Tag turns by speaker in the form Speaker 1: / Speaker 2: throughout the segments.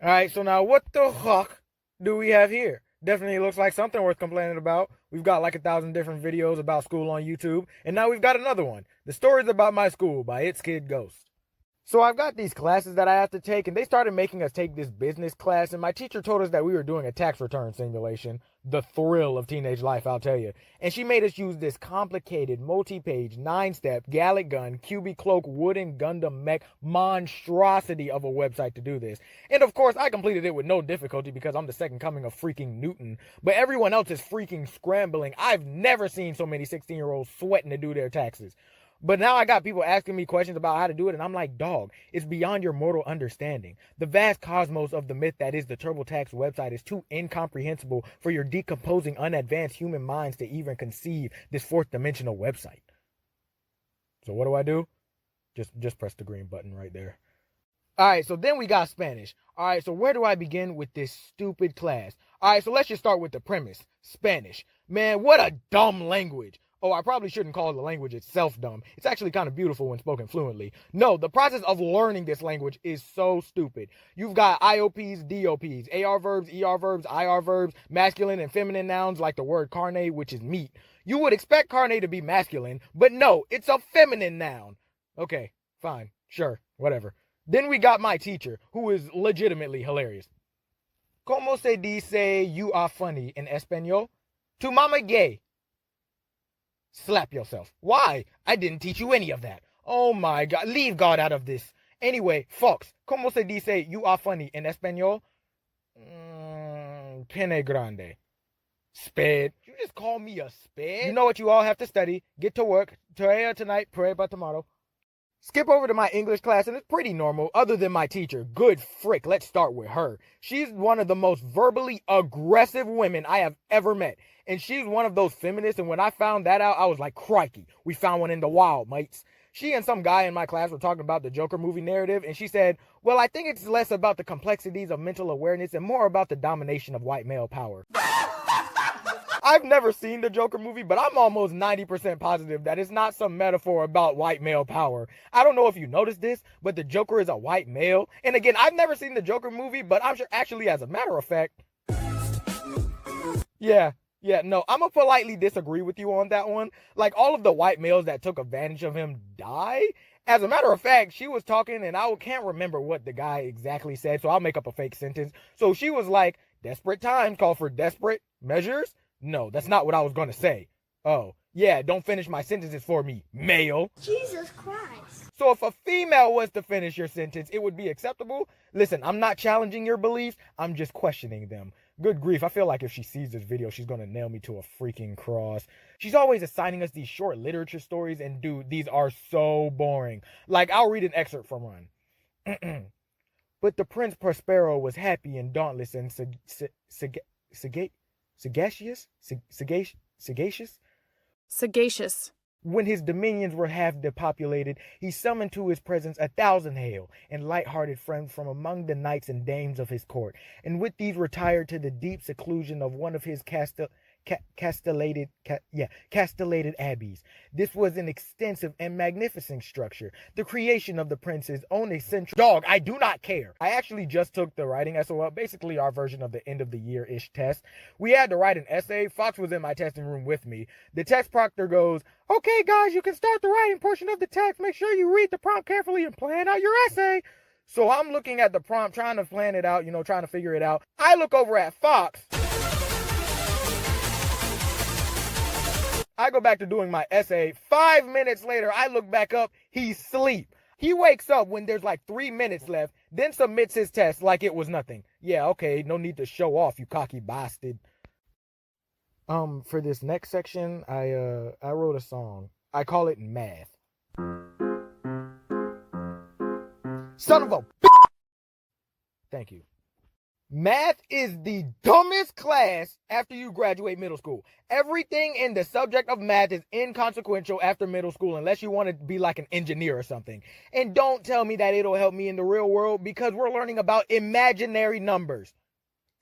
Speaker 1: All right, so now what the fuck do we have here? Definitely looks like something worth complaining about. We've got like 1,000 different videos about school on YouTube, and now we've got another one. The Stories About My School by It's Kid Ghost. So I've got these classes that I have to take, and they started making us take this business class, and my teacher told us that we were doing a tax return simulation. The thrill of teenage life, I'll tell you. And she made us use this complicated, multi-page, 9-step, Gallic gun, QB cloak, wooden Gundam mech monstrosity of a website to do this. And of course, I completed it with no difficulty because I'm the second coming of freaking Newton. But everyone else is freaking scrambling. I've never seen so many 16-year-olds sweating to do their taxes. But now I got people asking me questions about how to do it, and I'm like, dog, it's beyond your mortal understanding. The vast cosmos of the myth that is the TurboTax website is too incomprehensible for your decomposing, unadvanced human minds to even conceive this fourth-dimensional website. So what do? Just press the green button right there. All right, so then we got Spanish. All right, so where do I begin with this stupid class? All right, so let's just start with the premise. Spanish. Man, what a dumb language. Oh, I probably shouldn't call the language itself dumb. It's actually kind of beautiful when spoken fluently. No, the process of learning this language is so stupid. You've got IOPs, DOPs, AR verbs, ER verbs, IR verbs, masculine and feminine nouns like the word carne, which is meat. You would expect carne to be masculine, but no, it's a feminine noun. Okay, fine, sure, whatever. Then we got my teacher, who is legitimately hilarious. ¿Cómo se dice you are funny in español? Tu mama gay. Slap yourself. Why? I didn't teach you any of that. Oh my God. Leave God out of this. Anyway, Fox, ¿cómo se dice you are funny in español? Pene grande. Sped. You just call me a sped? You know what you all have to study. Get to work. Tarea tonight, pray about tomorrow. Skip over to my English class, and it's pretty normal, other than my teacher. Good frick, let's start with her. She's one of the most verbally aggressive women I have ever met. And she's one of those feminists, and when I found that out, I was like, crikey, we found one in the wild, mates. She and some guy in my class were talking about the Joker movie narrative, and she said, well, I think it's less about the complexities of mental awareness and more about the domination of white male power. I've never seen the Joker movie, but I'm almost 90% positive that it's not some metaphor about white male power. I don't know if you noticed this, but the Joker is a white male. And again, I've never seen the Joker movie, but I'm sure actually, as a matter of fact, no, I'm gonna politely disagree with you on that one. Like, all of the white males that took advantage of him die. As a matter of fact, she was talking, and I can't remember what the guy exactly said, so I'll make up a fake sentence. So she was like, desperate times call for desperate measures. No, that's not what I was going to say. Oh, yeah, don't finish my sentences for me, male.
Speaker 2: Jesus Christ.
Speaker 1: So if a female was to finish your sentence, it would be acceptable? Listen, I'm not challenging your beliefs. I'm just questioning them. Good grief, I feel like if she sees this video, she's going to nail me to a freaking cross. She's always assigning us these short literature stories, and dude, these are so boring. Like, I'll read an excerpt from one. But the Prince Prospero was happy and dauntless and sagacious?
Speaker 3: Sagacious.
Speaker 1: When his dominions were half depopulated, he summoned to his presence 1,000 hale and light-hearted friends from among the knights and dames of his court, and with these retired to the deep seclusion of one of his castellated abbeys. This was an extensive and magnificent structure, the creation of the prince's own eccentric... Dog, I do not care. I actually just took the writing SOL, basically our version of the end of the year-ish test. We had to write an essay. Fox was in my testing room with me. The test proctor goes, okay, guys, you can start the writing portion of the text. Make sure you read the prompt carefully and plan out your essay. So I'm looking at the prompt, trying to plan it out, trying to figure it out. I look over at Fox. I go back to doing my essay. 5 minutes later, I look back up. He's asleep. He wakes up when there's like 3 minutes left, then submits his test like it was nothing. Yeah, okay, no need to show off, you cocky bastard. For this next section, I wrote a song. I call it Math. Son of a bitch! Thank you. Math is the dumbest class after you graduate middle school. Everything in the subject of math is inconsequential after middle school unless you want to be like an engineer or something. And don't tell me that it'll help me in the real world because we're learning about imaginary numbers.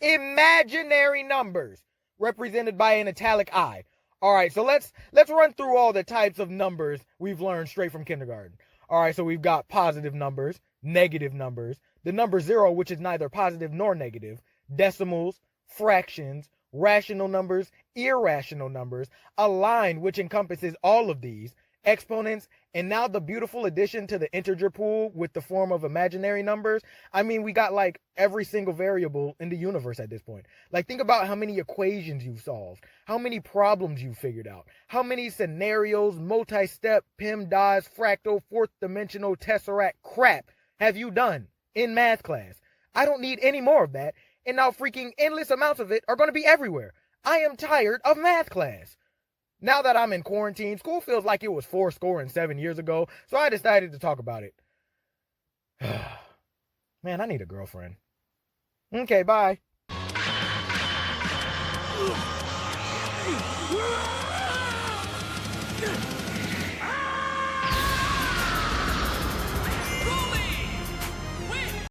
Speaker 1: Imaginary numbers represented by an italic I. All right, so let's run through all the types of numbers we've learned straight from kindergarten. All right, so we've got positive numbers, negative numbers, the number 0, which is neither positive nor negative, decimals, fractions, rational numbers, irrational numbers, a line which encompasses all of these, exponents, and now the beautiful addition to the integer pool with the form of imaginary numbers. I mean, we got like every single variable in the universe at this point. Like, think about how many equations you've solved, how many problems you've figured out, how many scenarios, multi-step, PEMDAS, fractal, fourth dimensional, tesseract crap have you done in math class. I don't need any more of that, and now freaking endless amounts of it are going to be everywhere. I am tired of math class. Now that I'm in quarantine, school feels like it was 7 years ago, so I decided to talk about it. Man, I need a girlfriend. Okay, bye.